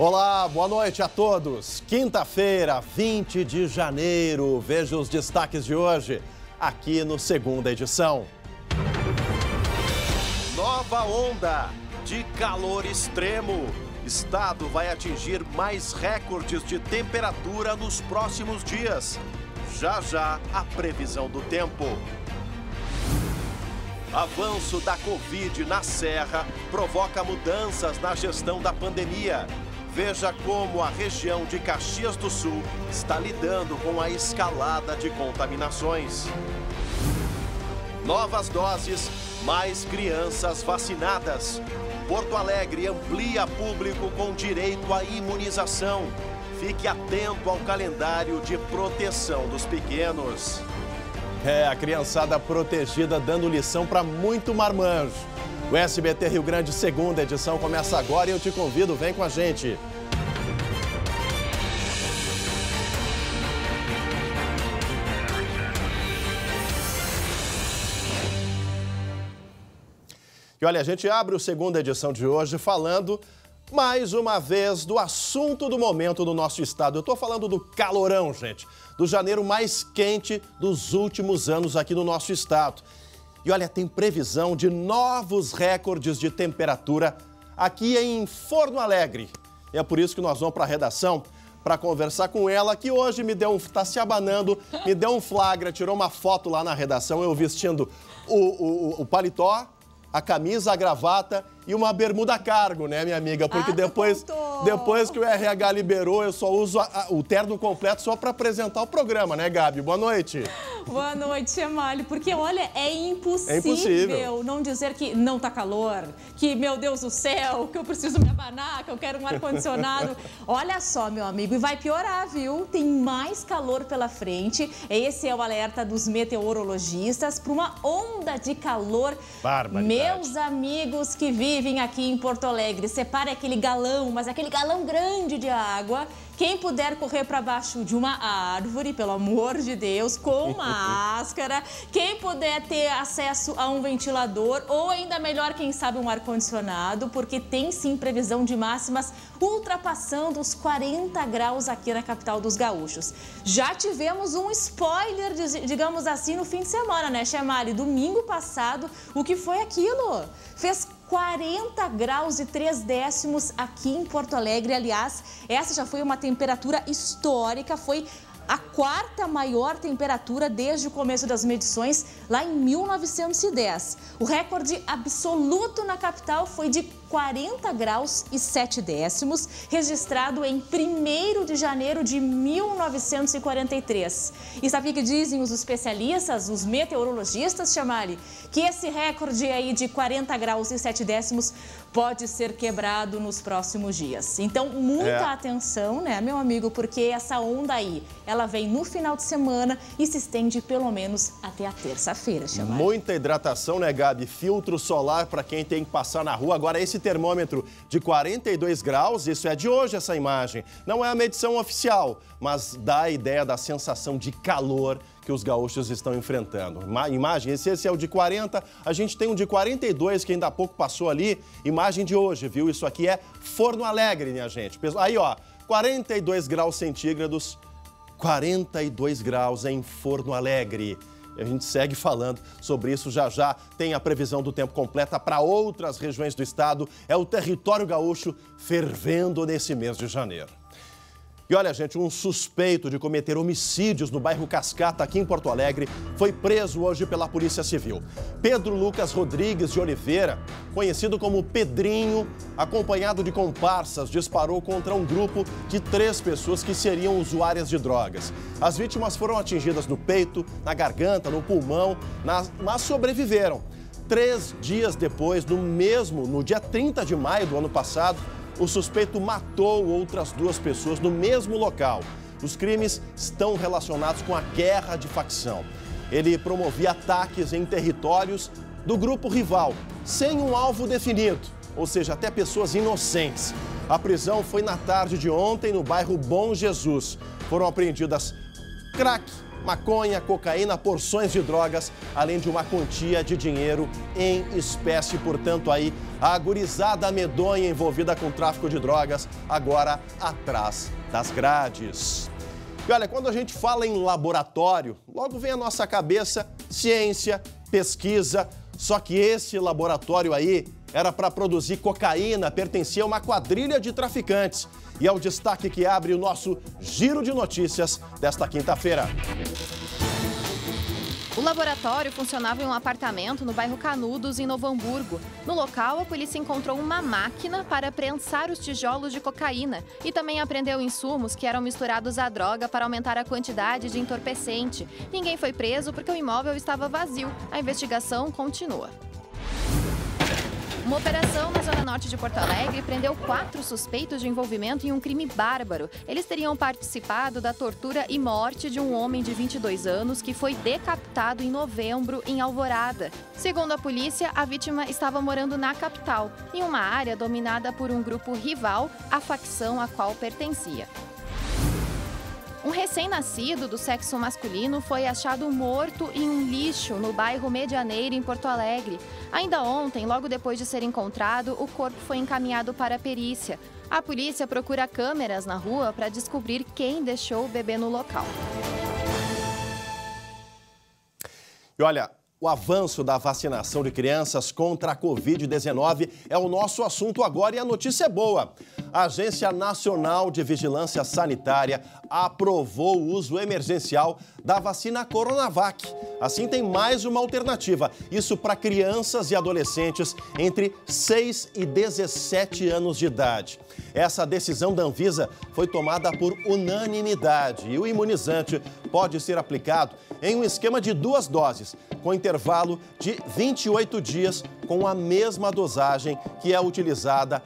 Olá, boa noite a todos. Quinta-feira, 20 de janeiro. Veja os destaques de hoje, aqui no Segunda Edição. Nova onda de calor extremo. Estado vai atingir mais recordes de temperatura nos próximos dias. Já já a previsão do tempo. Avanço da Covid na Serra provoca mudanças na gestão da pandemia. Veja como a região de Caxias do Sul está lidando com a escalada de contaminações. Novas doses, mais crianças vacinadas. Porto Alegre amplia público com direito à imunização. Fique atento ao calendário de proteção dos pequenos. A criançada protegida dando lição para muito marmanjo. O SBT Rio Grande Segunda Edição começa agora e eu te convido, vem com a gente. E olha, a gente abre o Segunda Edição de hoje falando mais uma vez do assunto do momento no nosso estado. Eu estou falando do calorão, gente, do janeiro mais quente dos últimos anos aqui no nosso estado. E olha, tem previsão de novos recordes de temperatura aqui em Forno Alegre. E é por isso que nós vamos para a redação para conversar com ela, que hoje tá se abanando, me deu um flagra, tirou uma foto lá na redação, eu vestindo o paletó, a camisa, a gravata e uma bermuda cargo, né, minha amiga? Porque depois que o RH liberou, eu só uso o terno completo só para apresentar o programa, né, Gabi? Boa noite. Boa noite, Chamalho. Porque, olha, é impossível não dizer que não tá calor, que, meu Deus do céu, que eu preciso me abanar, que eu quero um ar-condicionado. Olha só, meu amigo, e vai piorar, viu? Tem mais calor pela frente. Esse é o alerta dos meteorologistas para uma onda de calor. Barbaridade. Meus amigos que vivem aqui em Porto Alegre, separe aquele galão, mas aquele galão grande de água. Quem puder correr para baixo de uma árvore, pelo amor de Deus, com máscara. Quem puder ter acesso a um ventilador ou ainda melhor, quem sabe, um ar-condicionado, porque tem sim previsão de máximas ultrapassando os 40 graus aqui na capital dos gaúchos. Já tivemos um spoiler, digamos assim, no fim de semana, né, Chamari? Domingo passado, o que foi aquilo? Fez 40 graus e 3 décimos aqui em Porto Alegre. Aliás, essa já foi uma temperatura histórica, foi a quarta maior temperatura desde o começo das medições, lá em 1910. O recorde absoluto na capital foi de 40 graus e 7 décimos, registrado em 1º de janeiro de 1943. E sabe o que dizem os especialistas, os meteorologistas, Chamari? Que esse recorde aí de 40 graus e 7 décimos pode ser quebrado nos próximos dias. Então, muita atenção, né, meu amigo? Porque essa onda aí, ela vem no final de semana e se estende pelo menos até a terça-feira, Chamari. Muita hidratação, né, Gabi? Filtro solar para quem tem que passar na rua. Agora, esse termômetro de 42 graus, isso é de hoje essa imagem. Não é a medição oficial, mas dá a ideia da sensação de calor que os gaúchos estão enfrentando. Imagem, esse é o de 40, a gente tem um de 42 que ainda há pouco passou ali. Imagem de hoje, viu? Isso aqui é Forno Alegre, minha gente. Aí, ó, 42 graus centígrados, 42 graus em Forno Alegre. A gente segue falando sobre isso já já. Tem a previsão do tempo completa para outras regiões do estado. É o território gaúcho fervendo nesse mês de janeiro. E olha, gente, um suspeito de cometer homicídios no bairro Cascata, aqui em Porto Alegre, foi preso hoje pela Polícia Civil. Pedro Lucas Rodrigues de Oliveira, conhecido como Pedrinho, acompanhado de comparsas, disparou contra um grupo de 3 pessoas que seriam usuárias de drogas. As vítimas foram atingidas no peito, na garganta, no pulmão, mas sobreviveram. 3 dias depois, no dia 30 de maio do ano passado, o suspeito matou outras 2 pessoas no mesmo local. Os crimes estão relacionados com a guerra de facção. Ele promovia ataques em territórios do grupo rival, sem um alvo definido, ou seja, até pessoas inocentes. A prisão foi na tarde de ontem no bairro Bom Jesus. Foram apreendidas crack, maconha, cocaína, porções de drogas, além de uma quantia de dinheiro em espécie. Portanto, aí, a gurizada medonha envolvida com tráfico de drogas, agora atrás das grades. E olha, quando a gente fala em laboratório, logo vem à nossa cabeça ciência, pesquisa, só que esse laboratório aí era para produzir cocaína, pertencia a uma quadrilha de traficantes. E é o destaque que abre o nosso Giro de Notícias desta quinta-feira. O laboratório funcionava em um apartamento no bairro Canudos, em Novo Hamburgo. No local, a polícia encontrou uma máquina para prensar os tijolos de cocaína e também apreendeu insumos que eram misturados à droga para aumentar a quantidade de entorpecente. Ninguém foi preso porque o imóvel estava vazio. A investigação continua. Uma operação na zona norte de Porto Alegre prendeu 4 suspeitos de envolvimento em um crime bárbaro. Eles teriam participado da tortura e morte de um homem de 22 anos que foi decapitado em novembro em Alvorada. Segundo a polícia, a vítima estava morando na capital, em uma área dominada por um grupo rival à facção a qual pertencia. Um recém-nascido do sexo masculino foi achado morto em um lixo no bairro Medianeira, em Porto Alegre. Ainda ontem, logo depois de ser encontrado, o corpo foi encaminhado para a perícia. A polícia procura câmeras na rua para descobrir quem deixou o bebê no local. E olha, o avanço da vacinação de crianças contra a Covid-19 é o nosso assunto agora e a notícia é boa. A Agência Nacional de Vigilância Sanitária aprovou o uso emergencial da vacina Coronavac. Assim, tem mais uma alternativa, isso para crianças e adolescentes entre 6 e 17 anos de idade. Essa decisão da Anvisa foi tomada por unanimidade e o imunizante pode ser aplicado em um esquema de 2 doses, com intervalo de 28 dias, com a mesma dosagem que é utilizada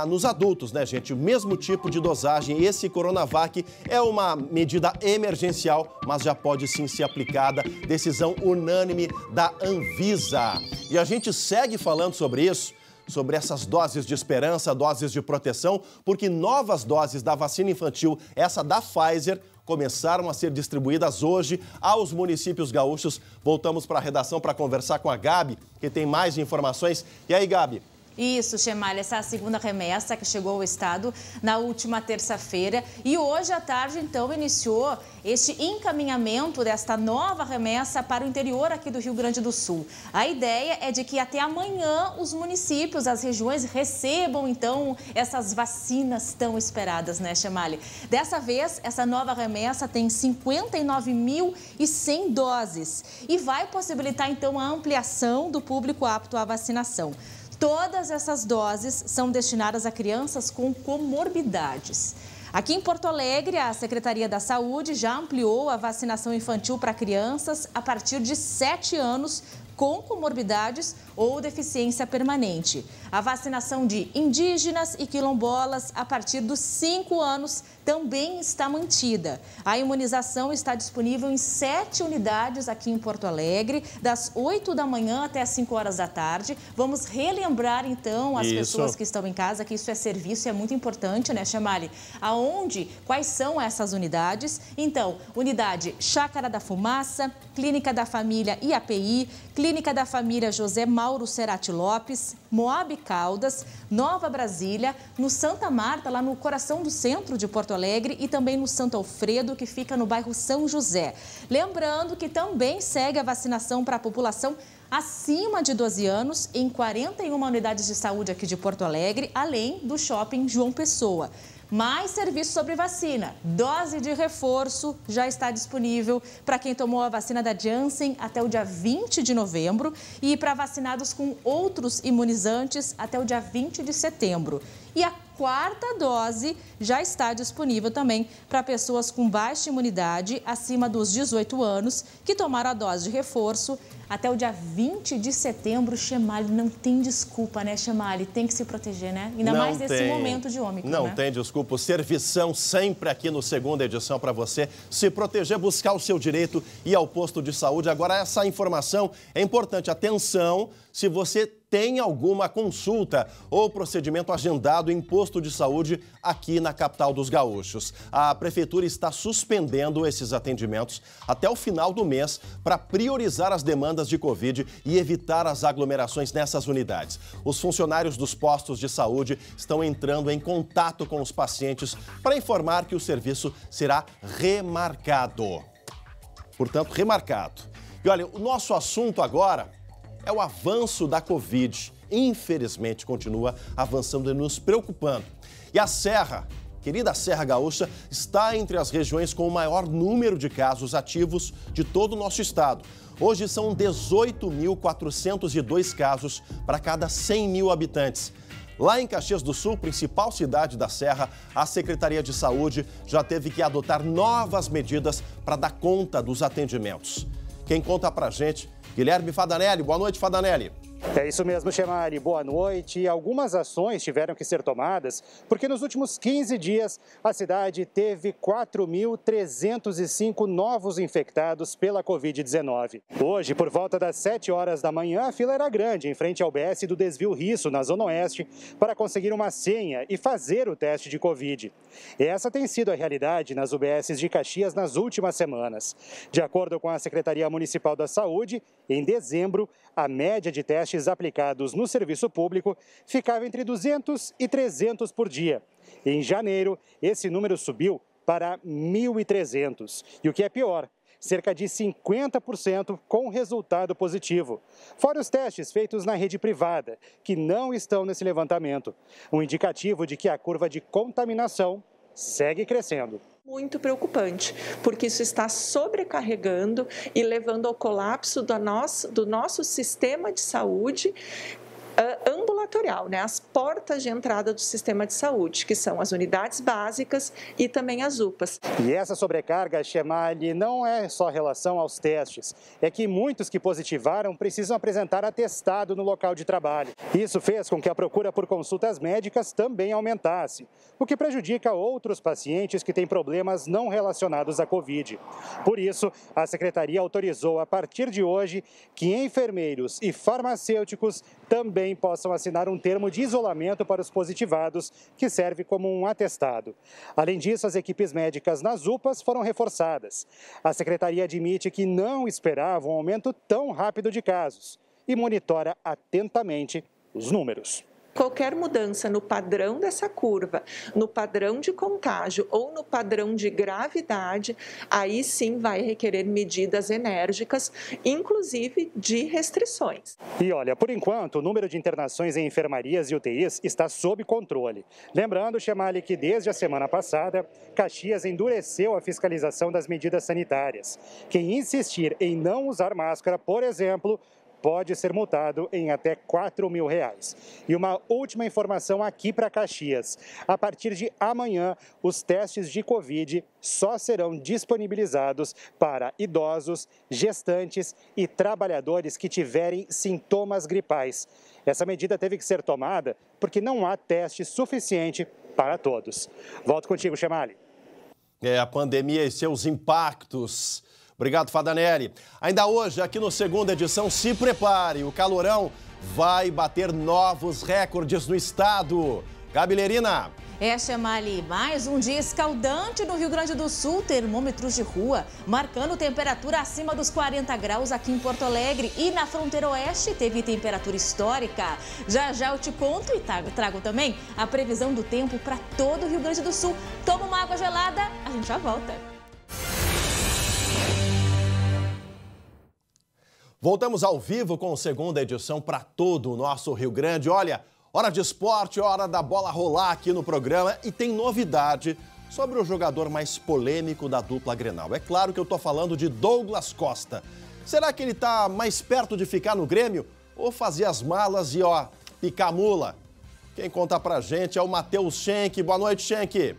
nos adultos, né, gente? O mesmo tipo de dosagem. Esse Coronavac é uma medida emergencial, mas já pode sim ser aplicada. Decisão unânime da Anvisa. E a gente segue falando sobre isso, sobre essas doses de esperança, doses de proteção, porque novas doses da vacina infantil, essa da Pfizer, começaram a ser distribuídas hoje aos municípios gaúchos. Voltamos para a redação para conversar com a Gabi, que tem mais informações. E aí, Gabi? Isso, Chemali, essa é a segunda remessa que chegou ao estado na última terça-feira e hoje à tarde, então, iniciou este encaminhamento desta nova remessa para o interior aqui do Rio Grande do Sul. A ideia é de que até amanhã os municípios, as regiões recebam, então, essas vacinas tão esperadas, né, Chemali? Dessa vez, essa nova remessa tem 59.100 doses e vai possibilitar, então, a ampliação do público apto à vacinação. Todas essas doses são destinadas a crianças com comorbidades. Aqui em Porto Alegre, a Secretaria da Saúde já ampliou a vacinação infantil para crianças a partir de 7 anos com comorbidades ou deficiência permanente. A vacinação de indígenas e quilombolas a partir dos 5 anos também está mantida. A imunização está disponível em 7 unidades aqui em Porto Alegre, das 8 da manhã até as 5 horas da tarde. Vamos relembrar, então, as pessoas que estão em casa que isso é serviço e é muito importante, né, Chemali? Quais são essas unidades? Então, unidade Chácara da Fumaça, Clínica da Família IAPI, Clínica da Família José Mauro Cerati Lopes, Moab Caldas, Nova Brasília, no Santa Marta, lá no coração do centro de Porto Alegre e também no Santo Alfredo, que fica no bairro São José. Lembrando que também segue a vacinação para a população acima de 12 anos em 41 unidades de saúde aqui de Porto Alegre, além do shopping João Pessoa. Mais serviço sobre vacina. Dose de reforço já está disponível para quem tomou a vacina da Janssen até o dia 20 de novembro e para vacinados com outros imunizantes até o dia 20 de setembro. E a 4ª dose já está disponível também para pessoas com baixa imunidade acima dos 18 anos que tomaram a dose de reforço até o dia 20 de setembro. Chemali, não tem desculpa, né, Chemali? Tem que se proteger, né? Ainda mais nesse momento de Ômicron, Não tem desculpa. Servição sempre aqui no Segunda Edição para você se proteger, buscar o seu direito e ir ao posto de saúde. Agora, essa informação é importante. Atenção, se você tem alguma consulta ou procedimento agendado em posto de saúde aqui na capital dos gaúchos. A prefeitura está suspendendo esses atendimentos até o final do mês para priorizar as demandas de Covid e evitar as aglomerações nessas unidades. Os funcionários dos postos de saúde estão entrando em contato com os pacientes para informar que o serviço será remarcado. Portanto, remarcado. E olha, o nosso assunto agora é o avanço da Covid. Infelizmente, continua avançando e nos preocupando. E a Serra, querida Serra Gaúcha, está entre as regiões com o maior número de casos ativos de todo o nosso estado. Hoje são 18.402 casos para cada 100 mil habitantes. Lá em Caxias do Sul, principal cidade da Serra, a Secretaria de Saúde já teve que adotar novas medidas para dar conta dos atendimentos. Quem conta pra gente, Guilherme Fadanelli. Boa noite, Fadanelli. É isso mesmo, Chemali. Boa noite. Algumas ações tiveram que ser tomadas porque nos últimos 15 dias a cidade teve 4.305 novos infectados pela Covid-19. Hoje, por volta das 7 horas da manhã, a fila era grande em frente ao UBS do Desvio Risso, na Zona Oeste, para conseguir uma senha e fazer o teste de Covid. Essa tem sido a realidade nas UBSs de Caxias nas últimas semanas. De acordo com a Secretaria Municipal da Saúde, em dezembro, a média de testes aplicados no serviço público ficava entre 200 e 300 por dia. Em janeiro, esse número subiu para 1.300. E o que é pior, cerca de 50% com resultado positivo. Fora os testes feitos na rede privada, que não estão nesse levantamento. Um indicativo de que a curva de contaminação segue crescendo. Muito preocupante, porque isso está sobrecarregando e levando ao colapso do nosso sistema de saúde ambulatorial, né? As portas de entrada do sistema de saúde, que são as unidades básicas e também as UPAs. E essa sobrecarga, Chemali, não é só em relação aos testes. É que muitos que positivaram precisam apresentar atestado no local de trabalho. Isso fez com que a procura por consultas médicas também aumentasse, o que prejudica outros pacientes que têm problemas não relacionados à Covid. Por isso, a Secretaria autorizou a partir de hoje que enfermeiros e farmacêuticos também possam assinar um termo de isolamento para os positivados, que serve como um atestado. Além disso, as equipes médicas nas UPAs foram reforçadas. A Secretaria admite que não esperava um aumento tão rápido de casos e monitora atentamente os números. Qualquer mudança no padrão dessa curva, no padrão de contágio ou no padrão de gravidade, aí sim vai requerer medidas enérgicas, inclusive de restrições. E olha, por enquanto, o número de internações em enfermarias e UTIs está sob controle. Lembrando, Chemali, que desde a semana passada, Caxias endureceu a fiscalização das medidas sanitárias. Quem insistir em não usar máscara, por exemplo, pode ser multado em até R$4.000. E uma última informação aqui para Caxias. A partir de amanhã, os testes de Covid só serão disponibilizados para idosos, gestantes e trabalhadores que tiverem sintomas gripais. Essa medida teve que ser tomada porque não há teste suficiente para todos. Volto contigo, Chemali. A pandemia e seus impactos. Obrigado, Fadanelli. Ainda hoje, aqui no Segunda Edição, se prepare, o calorão vai bater novos recordes no estado. Gabi Lerina. Chemali, mais um dia escaldante no Rio Grande do Sul, termômetros de rua, marcando temperatura acima dos 40 graus aqui em Porto Alegre e na fronteira oeste teve temperatura histórica. Já já eu te conto e trago também a previsão do tempo para todo o Rio Grande do Sul. Toma uma água gelada, a gente já volta. Voltamos ao vivo com a Segunda Edição para todo o nosso Rio Grande. Olha, hora de esporte, hora da bola rolar aqui no programa e tem novidade sobre o jogador mais polêmico da dupla Grenal. É claro que eu tô falando de Douglas Costa. Será que ele tá mais perto de ficar no Grêmio ou fazer as malas e, picar mula? Quem conta pra gente é o Matheus Schenck. Boa noite, Schenck.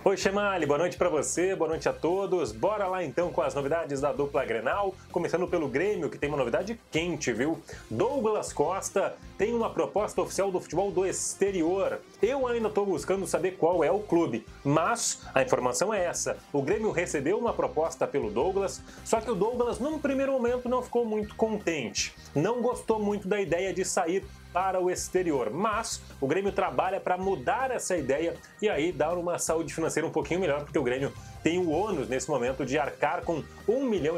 Oi, Chemali, boa noite para você, boa noite a todos. Bora lá então com as novidades da dupla Grenal, começando pelo Grêmio, que tem uma novidade quente, viu? Douglas Costa tem uma proposta oficial do futebol do exterior. Eu ainda estou buscando saber qual é o clube, mas a informação é essa. O Grêmio recebeu uma proposta pelo Douglas, só que o Douglas, num primeiro momento, não ficou muito contente. Não gostou muito da ideia de sair para o exterior, mas o Grêmio trabalha para mudar essa ideia e aí dar uma saúde financeira um pouquinho melhor, porque o Grêmio tem o ônus nesse momento de arcar com R$1,5 milhão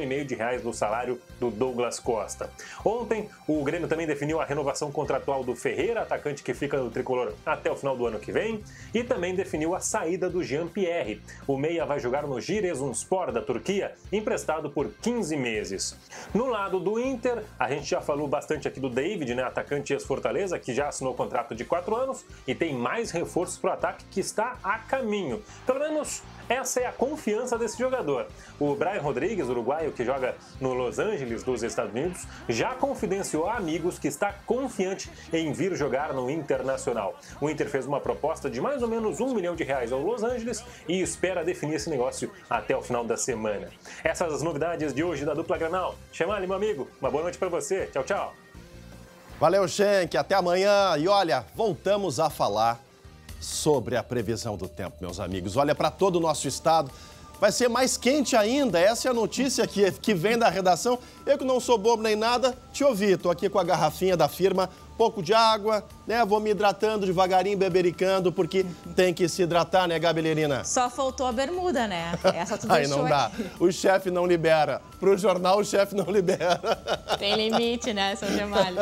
do salário do Douglas Costa. Ontem, o Grêmio também definiu a renovação contratual do Ferreira, atacante que fica no tricolor até o final do ano que vem, e também definiu a saída do Jean-Pierre. O meia vai jogar no Giresunspor da Turquia, emprestado por 15 meses. No lado do Inter, a gente já falou bastante aqui do David, né, atacante ex-Fortaleza, que já assinou contrato de 4 anos e tem mais reforços para o ataque que está a caminho. Pelo menos essa é a confiança desse jogador. O Brian Rodrigues, uruguaio que joga no Los Angeles dos Estados Unidos, já confidenciou a amigos que está confiante em vir jogar no Internacional. O Inter fez uma proposta de mais ou menos R$1 milhão ao Los Angeles e espera definir esse negócio até o final da semana. Essas as novidades de hoje da dupla Grenal. Chemali, meu amigo, uma boa noite para você. Tchau, tchau. Valeu, Schenck. Até amanhã. E olha, voltamos a falar sobre a previsão do tempo, meus amigos. Olha, para todo o nosso estado, vai ser mais quente ainda. Essa é a notícia que vem da redação. Eu que não sou bobo nem nada, te ouvi. Tô aqui com a garrafinha da firma, pouco de água, né? Vou me hidratando devagarinho, bebericando, porque tem que se hidratar, né, Gabelerina? Só faltou a bermuda, né? Essa tu Aí deixou não dá. aqui. O chefe não libera. Pro jornal, o chefe não libera. Tem limite, né, seu Gemalho?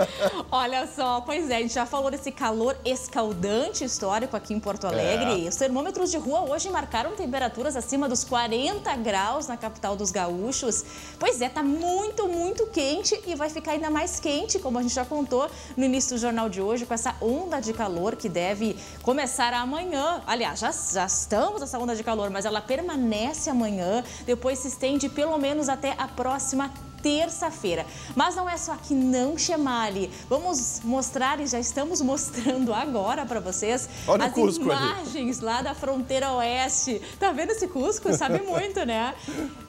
Olha só, pois é, a gente já falou desse calor escaldante histórico aqui em Porto Alegre. Os termômetros de rua hoje marcaram temperaturas acima dos 40 graus na capital dos gaúchos. Pois é, tá muito, muito quente e vai ficar ainda mais quente, como a gente já contou no início do jornal de hoje, com essa onda de calor que deve começar amanhã. Aliás, já estamos nessa onda de calor, mas ela permanece amanhã, depois se estende pelo menos até a próxima terça-feira. Mas não é só aqui não, Chemali. Vamos mostrar e já estamos mostrando agora para vocês Olha as o Cusco imagens ali lá da fronteira oeste. Tá vendo esse Cusco? Sabe muito, né?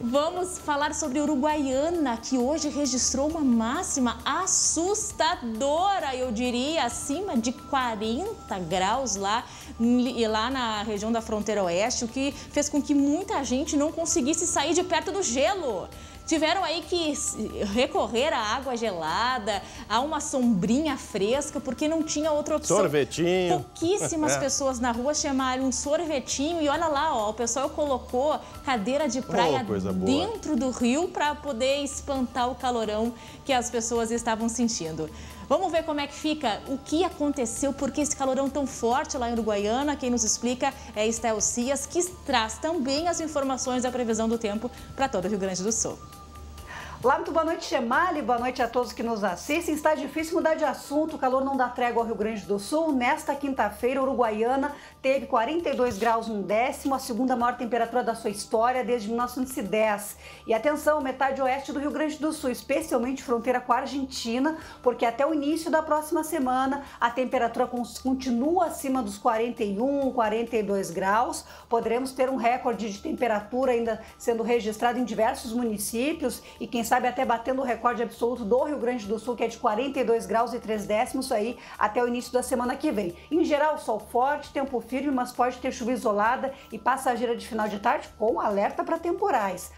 Vamos falar sobre Uruguaiana, que hoje registrou uma máxima assustadora, eu diria, acima de 40 graus lá na região da fronteira oeste, o que fez com que muita gente não conseguisse sair de perto do gelo. Tiveram aí que recorrer à água gelada, a uma sombrinha fresca, porque não tinha outra opção. Sorvetinho. Pouquíssimas pessoas na rua chamaram um sorvetinho e olha lá, ó, o pessoal colocou cadeira de praia dentro do rio para poder espantar o calorão que as pessoas estavam sentindo. Vamos ver como é que fica, o que aconteceu, por que esse calorão tão forte lá em Uruguaiana. Quem nos explica é Estel Cias, que traz também as informações da previsão do tempo para todo o Rio Grande do Sul. Olá, muito boa noite, Chemali. Boa noite a todos que nos assistem. Está difícil mudar de assunto, o calor não dá trégua ao Rio Grande do Sul. Nesta quinta-feira, Uruguaiana teve 42 graus 1/10, a segunda maior temperatura da sua história desde 1910. E atenção, metade oeste do Rio Grande do Sul, especialmente fronteira com a Argentina, porque até o início da próxima semana a temperatura continua acima dos 41, 42 graus. Poderemos ter um recorde de temperatura ainda sendo registrado em diversos municípios e quem sabe até batendo o recorde absoluto do Rio Grande do Sul, que é de 42 graus e 3/10 aí até o início da semana que vem. Em geral, sol forte, tempo firme, mas pode ter chuva isolada e passageira de final de tarde com alerta para temporais.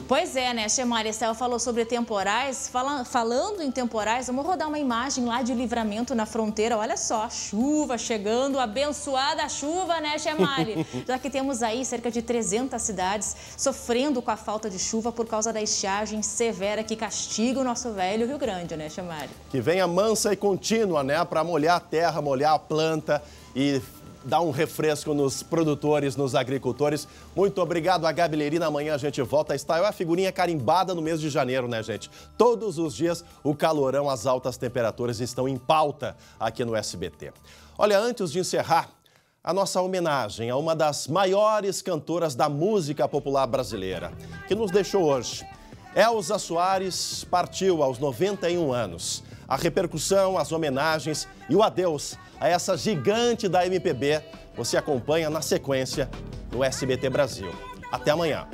Pois é, né, Chemali? Estel falou sobre temporais. Falando em temporais, vamos rodar uma imagem lá de Livramento na fronteira. Olha só, chuva chegando, abençoada chuva, né, Chemali? Já que temos aí cerca de 300 cidades sofrendo com a falta de chuva por causa da estiagem severa que castiga o nosso velho Rio Grande, né, Chemali? Que venha mansa e contínua, né, para molhar a terra, molhar a planta e dar um refresco nos produtores, nos agricultores. Muito obrigado, a Gabelerina. Amanhã a gente volta a estar. É a figurinha carimbada no mês de janeiro, né, gente? Todos os dias o calorão, as altas temperaturas estão em pauta aqui no SBT. Olha, antes de encerrar, a nossa homenagem a uma das maiores cantoras da música popular brasileira, que nos deixou hoje. Elza Soares partiu aos 91 anos. A repercussão, as homenagens e o adeus a essa gigante da MPB você acompanha na sequência no SBT Brasil. Até amanhã.